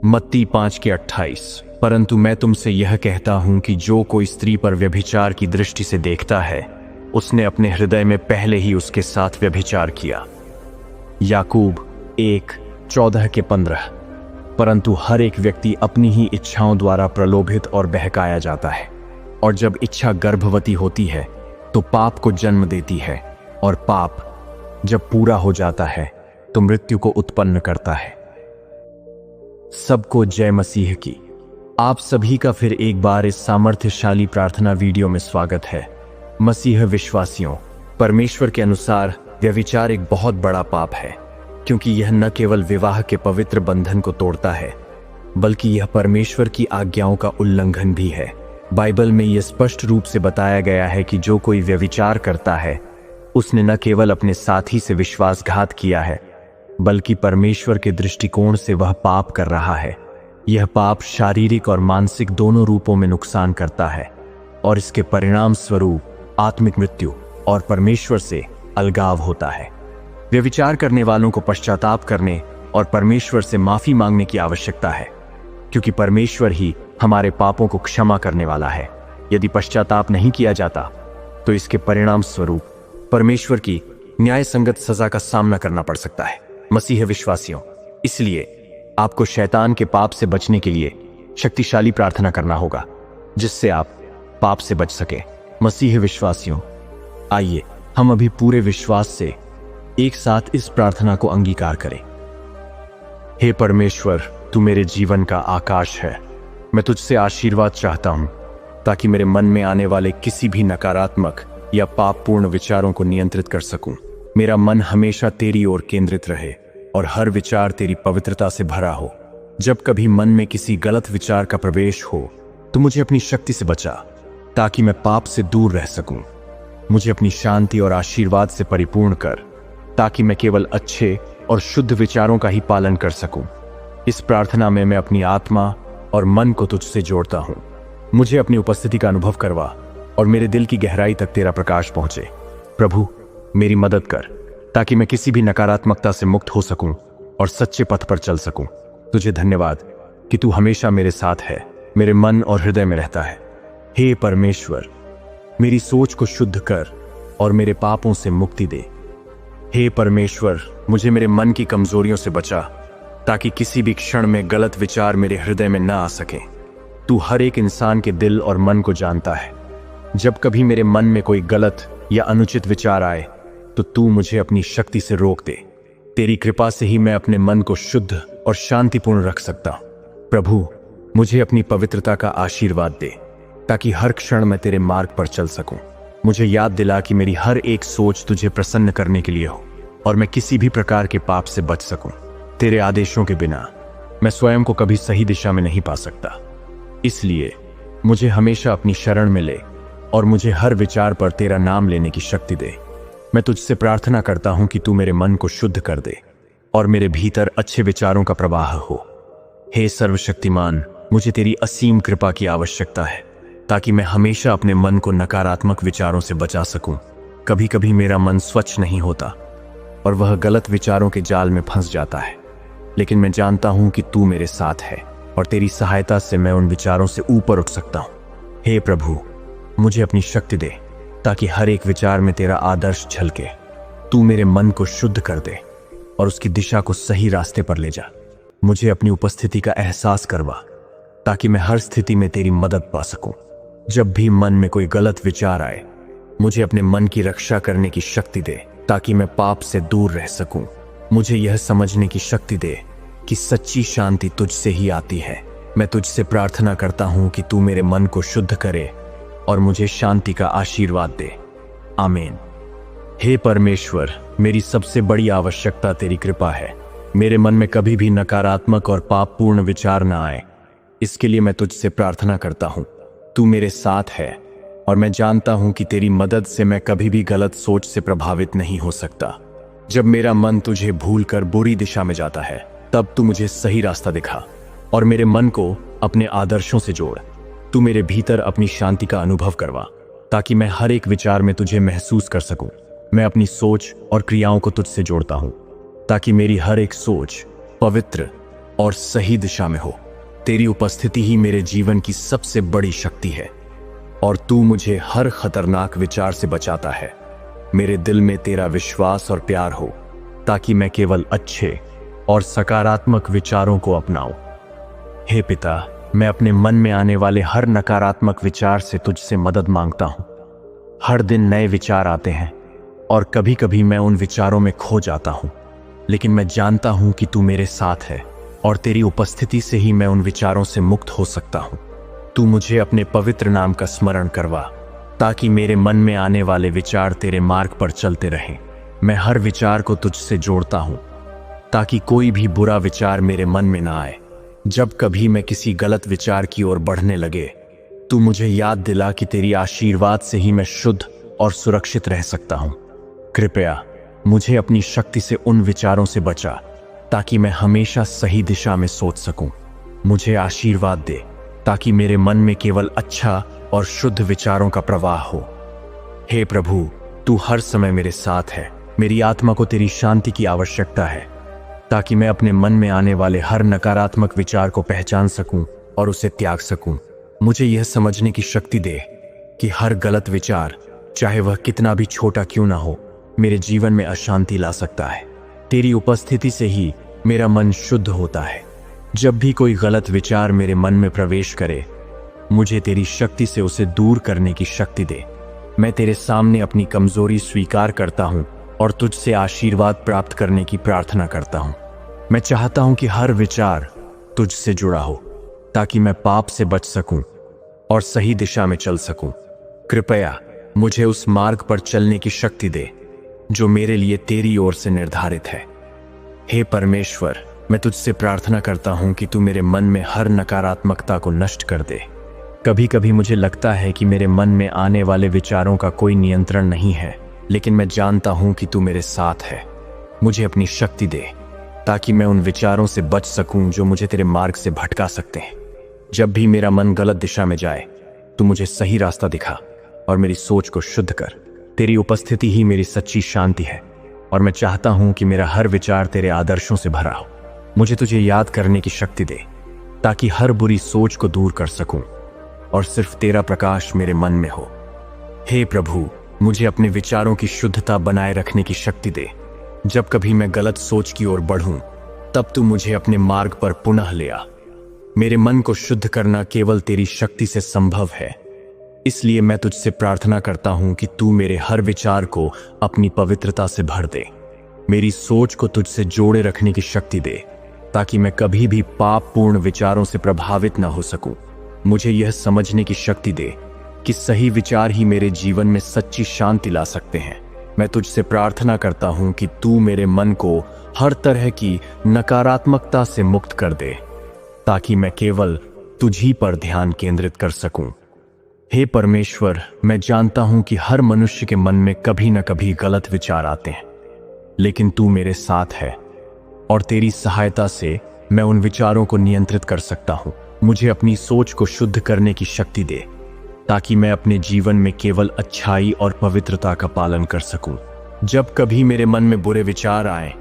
मत्ती 5:28। परंतु मैं तुमसे यह कहता हूं कि जो कोई स्त्री पर व्यभिचार की दृष्टि से देखता है, उसने अपने हृदय में पहले ही उसके साथ व्यभिचार किया। याकूब 1:14-15। परंतु हर एक व्यक्ति अपनी ही इच्छाओं द्वारा प्रलोभित और बहकाया जाता है, और जब इच्छा गर्भवती होती है तो पाप को जन्म देती है, और पाप जब पूरा हो जाता है तो मृत्यु को उत्पन्न करता है। सबको जय मसीह की। आप सभी का फिर एक बार इस सामर्थ्यशाली प्रार्थना वीडियो में स्वागत है। मसीह विश्वासियों, परमेश्वर के अनुसार व्यभिचार एक बहुत बड़ा पाप है, क्योंकि यह न केवल विवाह के पवित्र बंधन को तोड़ता है, बल्कि यह परमेश्वर की आज्ञाओं का उल्लंघन भी है। बाइबल में यह स्पष्ट रूप से बताया गया है कि जो कोई व्यभिचार करता है, उसने न केवल अपने साथी से विश्वासघात किया है, बल्कि परमेश्वर के दृष्टिकोण से वह पाप कर रहा है। यह पाप शारीरिक और मानसिक दोनों रूपों में नुकसान करता है, और इसके परिणाम स्वरूप आत्मिक मृत्यु और परमेश्वर से अलगाव होता है। व्यभिचार करने वालों को पश्चाताप करने और परमेश्वर से माफी मांगने की आवश्यकता है, क्योंकि परमेश्वर ही हमारे पापों को क्षमा करने वाला है। यदि पश्चाताप नहीं किया जाता तो इसके परिणाम स्वरूप परमेश्वर की न्याय संगत सजा का सामना करना पड़ सकता है। मसीह विश्वासियों, इसलिए आपको शैतान के पाप से बचने के लिए शक्तिशाली प्रार्थना करना होगा, जिससे आप पाप से बच सके। मसीह विश्वासियों, आइए हम अभी पूरे विश्वास से एक साथ इस प्रार्थना को अंगीकार करें। हे परमेश्वर, तू मेरे जीवन का आकाश है। मैं तुझसे आशीर्वाद चाहता हूं, ताकि मेरे मन में आने वाले किसी भी नकारात्मक या पापपूर्ण विचारों को नियंत्रित कर सकूं। मेरा मन हमेशा तेरी ओर केंद्रित रहे और हर विचार तेरी पवित्रता से भरा हो। जब कभी मन में किसी गलत विचार का प्रवेश हो तो मुझे अपनी शक्ति से बचा, ताकि मैं पाप से दूर रह सकूं। मुझे अपनी शांति और आशीर्वाद से परिपूर्ण कर, ताकि मैं केवल अच्छे और शुद्ध विचारों का ही पालन कर सकूं। इस प्रार्थना में मैं अपनी आत्मा और मन को तुझसे जोड़ता हूं। मुझे अपनी उपस्थिति का अनुभव करवा और मेरे दिल की गहराई तक तेरा प्रकाश पहुंचे। प्रभु, मेरी मदद कर, ताकि मैं किसी भी नकारात्मकता से मुक्त हो सकूं और सच्चे पथ पर चल सकूं। तुझे धन्यवाद कि तू हमेशा मेरे साथ है, मेरे मन और हृदय में रहता है। हे परमेश्वर, मेरी सोच को शुद्ध कर और मेरे पापों से मुक्ति दे। हे परमेश्वर, मुझे मेरे मन की कमजोरियों से बचा, ताकि किसी भी क्षण में गलत विचार मेरे हृदय में न आ सके। तू हर एक इंसान के दिल और मन को जानता है। जब कभी मेरे मन में कोई गलत या अनुचित विचार आए तो तू मुझे अपनी शक्ति से रोक दे। तेरी कृपा से ही मैं अपने मन को शुद्ध और शांतिपूर्ण रख सकता हूं। प्रभु, मुझे अपनी पवित्रता का आशीर्वाद दे, ताकि हर क्षण मैं तेरे मार्ग पर चल सकूं। मुझे याद दिला कि मेरी हर एक सोच तुझे प्रसन्न करने के लिए हो, और मैं किसी भी प्रकार के पाप से बच सकूं। तेरे आदेशों के बिना मैं स्वयं को कभी सही दिशा में नहीं पा सकता। इसलिए मुझे हमेशा अपनी शरण में ले और मुझे हर विचार पर तेरा नाम लेने की शक्ति दे। मैं तुझसे प्रार्थना करता हूं कि तू मेरे मन को शुद्ध कर दे और मेरे भीतर अच्छे विचारों का प्रवाह हो। हे सर्वशक्तिमान, मुझे तेरी असीम कृपा की आवश्यकता है, ताकि मैं हमेशा अपने मन को नकारात्मक विचारों से बचा सकूं। कभी कभी मेरा मन स्वच्छ नहीं होता और वह गलत विचारों के जाल में फंस जाता है, लेकिन मैं जानता हूं कि तू मेरे साथ है और तेरी सहायता से मैं उन विचारों से ऊपर उठ सकता हूं। हे प्रभु, मुझे अपनी शक्ति दे, ताकि हर एक विचार में तेरा आदर्श झलके। तू मेरे मन को शुद्ध कर दे और उसकी दिशा को सही रास्ते पर ले जा। मुझे अपनी उपस्थिति का एहसास करवा, ताकि मैं हर स्थिति में तेरी मदद पा सकूं। जब भी मन में कोई गलत विचार आए, मुझे अपने मन की रक्षा करने की शक्ति दे, ताकि मैं पाप से दूर रह सकूं। मुझे यह समझने की शक्ति दे कि सच्ची शांति तुझसे ही आती है। मैं तुझसे प्रार्थना करता हूं कि तू मेरे मन को शुद्ध करे और मुझे शांति का आशीर्वाद दे। आमीन। हे परमेश्वर, मेरी सबसे बड़ी आवश्यकता तेरी कृपा है। मेरे मन में कभी भी नकारात्मक और पापपूर्ण विचार न आए, इसके लिए मैं तुझसे प्रार्थना करता हूं। तू मेरे साथ है और मैं जानता हूं कि तेरी मदद से मैं कभी भी गलत सोच से प्रभावित नहीं हो सकता। जब मेरा मन तुझे भूलकर बुरी दिशा में जाता है, तब तू मुझे सही रास्ता दिखा और मेरे मन को अपने आदर्शों से जोड़। तू मेरे भीतर अपनी शांति का अनुभव करवा, ताकि मैं हर एक विचार में तुझे महसूस कर सकूं। मैं अपनी सोच और क्रियाओं को तुझसे जोड़ता हूं, ताकि मेरी हर एक सोच पवित्र और सही दिशा में हो। तेरी उपस्थिति ही मेरे जीवन की सबसे बड़ी शक्ति है और तू मुझे हर खतरनाक विचार से बचाता है। मेरे दिल में तेरा विश्वास और प्यार हो ताकि मैं केवल अच्छे और सकारात्मक विचारों को अपनाऊं। हे पिता, मैं अपने मन में आने वाले हर नकारात्मक विचार से तुझसे मदद मांगता हूं। हर दिन नए विचार आते हैं और कभी कभी मैं उन विचारों में खो जाता हूं, लेकिन मैं जानता हूं कि तू मेरे साथ है और तेरी उपस्थिति से ही मैं उन विचारों से मुक्त हो सकता हूं। तू मुझे अपने पवित्र नाम का स्मरण करवा ताकि मेरे मन में आने वाले विचार तेरे मार्ग पर चलते रहें। मैं हर विचार को तुझसे जोड़ता हूं ताकि कोई भी बुरा विचार मेरे मन में ना आए। जब कभी मैं किसी गलत विचार की ओर बढ़ने लगे, तू मुझे याद दिला कि तेरी आशीर्वाद से ही मैं शुद्ध और सुरक्षित रह सकता हूं। कृपया मुझे अपनी शक्ति से उन विचारों से बचा ताकि मैं हमेशा सही दिशा में सोच सकूं। मुझे आशीर्वाद दे ताकि मेरे मन में केवल अच्छा और शुद्ध विचारों का प्रवाह हो। हे प्रभु, तू हर समय मेरे साथ है। मेरी आत्मा को तेरी शांति की आवश्यकता है ताकि मैं अपने मन में आने वाले हर नकारात्मक विचार को पहचान सकूं और उसे त्याग सकूं। मुझे यह समझने की शक्ति दे कि हर गलत विचार, चाहे वह कितना भी छोटा क्यों ना हो, मेरे जीवन में अशांति ला सकता है। तेरी उपस्थिति से ही मेरा मन शुद्ध होता है। जब भी कोई गलत विचार मेरे मन में प्रवेश करे, मुझे तेरी शक्ति से उसे दूर करने की शक्ति दे। मैं तेरे सामने अपनी कमजोरी स्वीकार करता हूं और तुझसे आशीर्वाद प्राप्त करने की प्रार्थना करता हूं। मैं चाहता हूं कि हर विचार तुझसे जुड़ा हो ताकि मैं पाप से बच सकूं और सही दिशा में चल सकूं। कृपया मुझे उस मार्ग पर चलने की शक्ति दे जो मेरे लिए तेरी ओर से निर्धारित है। हे परमेश्वर, मैं तुझसे प्रार्थना करता हूं कि तू मेरे मन में हर नकारात्मकता को नष्ट कर दे। कभी कभी मुझे लगता है कि मेरे मन में आने वाले विचारों का कोई नियंत्रण नहीं है, लेकिन मैं जानता हूं कि तू मेरे साथ है। मुझे अपनी शक्ति दे ताकि मैं उन विचारों से बच सकूं जो मुझे तेरे मार्ग से भटका सकते हैं। जब भी मेरा मन गलत दिशा में जाए, तू मुझे सही रास्ता दिखा और मेरी सोच को शुद्ध कर। तेरी उपस्थिति ही मेरी सच्ची शांति है और मैं चाहता हूं कि मेरा हर विचार तेरे आदर्शों से भरा हो। मुझे तुझे याद करने की शक्ति दे ताकि हर बुरी सोच को दूर कर सकूं और सिर्फ तेरा प्रकाश मेरे मन में हो। हे प्रभु, मुझे अपने विचारों की शुद्धता बनाए रखने की शक्ति दे। जब कभी मैं गलत सोच की ओर बढ़ूं, तब तू मुझे अपने मार्ग पर पुनः ले आ। मेरे मन को शुद्ध करना केवल तेरी शक्ति से संभव है, इसलिए मैं तुझसे प्रार्थना करता हूं कि तू मेरे हर विचार को अपनी पवित्रता से भर दे। मेरी सोच को तुझसे जोड़े रखने की शक्ति दे ताकि मैं कभी भी पापपूर्ण विचारों से प्रभावित न हो सकूं। मुझे यह समझने की शक्ति दे कि सही विचार ही मेरे जीवन में सच्ची शांति ला सकते हैं। मैं तुझसे प्रार्थना करता हूं कि तू मेरे मन को हर तरह की नकारात्मकता से मुक्त कर दे ताकि मैं केवल तुझी पर ध्यान केंद्रित कर सकूं। हे परमेश्वर, मैं जानता हूं कि हर मनुष्य के मन में कभी न कभी गलत विचार आते हैं, लेकिन तू मेरे साथ है और तेरी सहायता से मैं उन विचारों को नियंत्रित कर सकता हूं। मुझे अपनी सोच को शुद्ध करने की शक्ति दे ताकि मैं अपने जीवन में केवल अच्छाई और पवित्रता का पालन कर सकूं। जब कभी मेरे मन में बुरे विचार आए,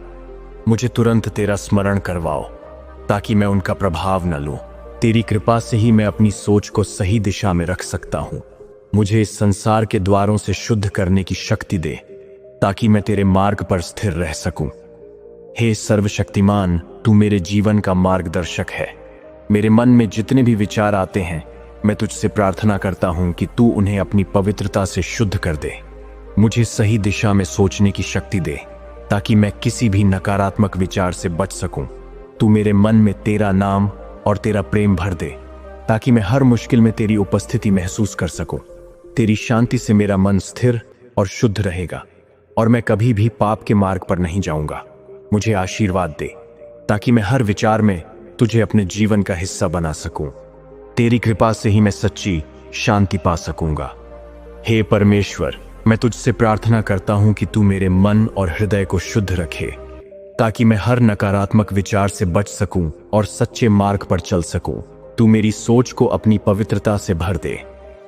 मुझे तुरंत तेरा स्मरण करवाओ ताकि मैं उनका प्रभाव न लूं। तेरी कृपा से ही मैं अपनी सोच को सही दिशा में रख सकता हूं। मुझे इस संसार के द्वारों से शुद्ध करने की शक्ति दे ताकि मैं तेरे मार्ग पर स्थिर रह सकूं। हे सर्वशक्तिमान, तू मेरे जीवन का मार्गदर्शक है। मेरे मन में जितने भी विचार आते हैं, मैं तुझसे प्रार्थना करता हूं कि तू उन्हें अपनी पवित्रता से शुद्ध कर दे। मुझे सही दिशा में सोचने की शक्ति दे ताकि मैं किसी भी नकारात्मक विचार से बच सकूं। तू मेरे मन में तेरा नाम और तेरा प्रेम भर दे ताकि मैं हर मुश्किल में तेरी उपस्थिति महसूस कर सकूं। तेरी शांति से मेरा मन स्थिर और शुद्ध रहेगा और मैं कभी भी पाप के मार्ग पर नहीं जाऊंगा। मुझे आशीर्वाद दे ताकि मैं हर विचार में तुझे अपने जीवन का हिस्सा बना सकूं। तेरी कृपा से ही मैं सच्ची शांति पा सकूंगा। हे परमेश्वर, मैं तुझसे प्रार्थना करता हूं कि तू मेरे मन और हृदय को शुद्ध रखे ताकि मैं हर नकारात्मक विचार से बच सकूं और सच्चे मार्ग पर चल सकूं। तू मेरी सोच को अपनी पवित्रता से भर दे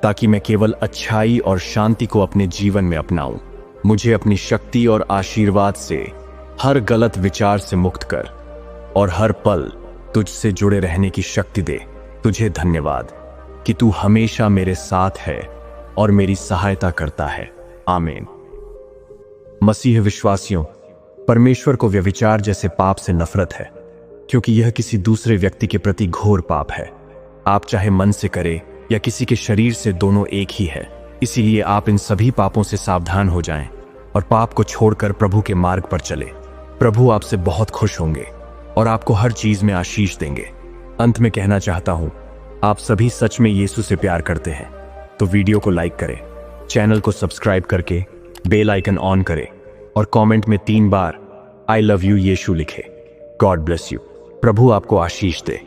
ताकि मैं केवल अच्छाई और शांति को अपने जीवन में अपनाऊं। मुझे अपनी शक्ति और आशीर्वाद से हर गलत विचार से मुक्त कर और हर पल तुझसे जुड़े रहने की शक्ति दे। तुझे धन्यवाद कि तू हमेशा मेरे साथ है और मेरी सहायता करता है। आमीन। मसीह विश्वासियों, परमेश्वर को व्यभिचार जैसे पाप से नफरत है, क्योंकि यह किसी दूसरे व्यक्ति के प्रति घोर पाप है। आप चाहे मन से करें या किसी के शरीर से, दोनों एक ही है। इसीलिए आप इन सभी पापों से सावधान हो जाएं और पाप को छोड़कर प्रभु के मार्ग पर चले। प्रभु आपसे बहुत खुश होंगे और आपको हर चीज में आशीष देंगे। अंत में कहना चाहता हूं, आप सभी सच में यीशु से प्यार करते हैं तो वीडियो को लाइक करें, चैनल को सब्सक्राइब करके बेल आइकन ऑन करें और कमेंट में 3 बार आई लव यू यीशु लिखें। God bless you. प्रभु आपको आशीष दे।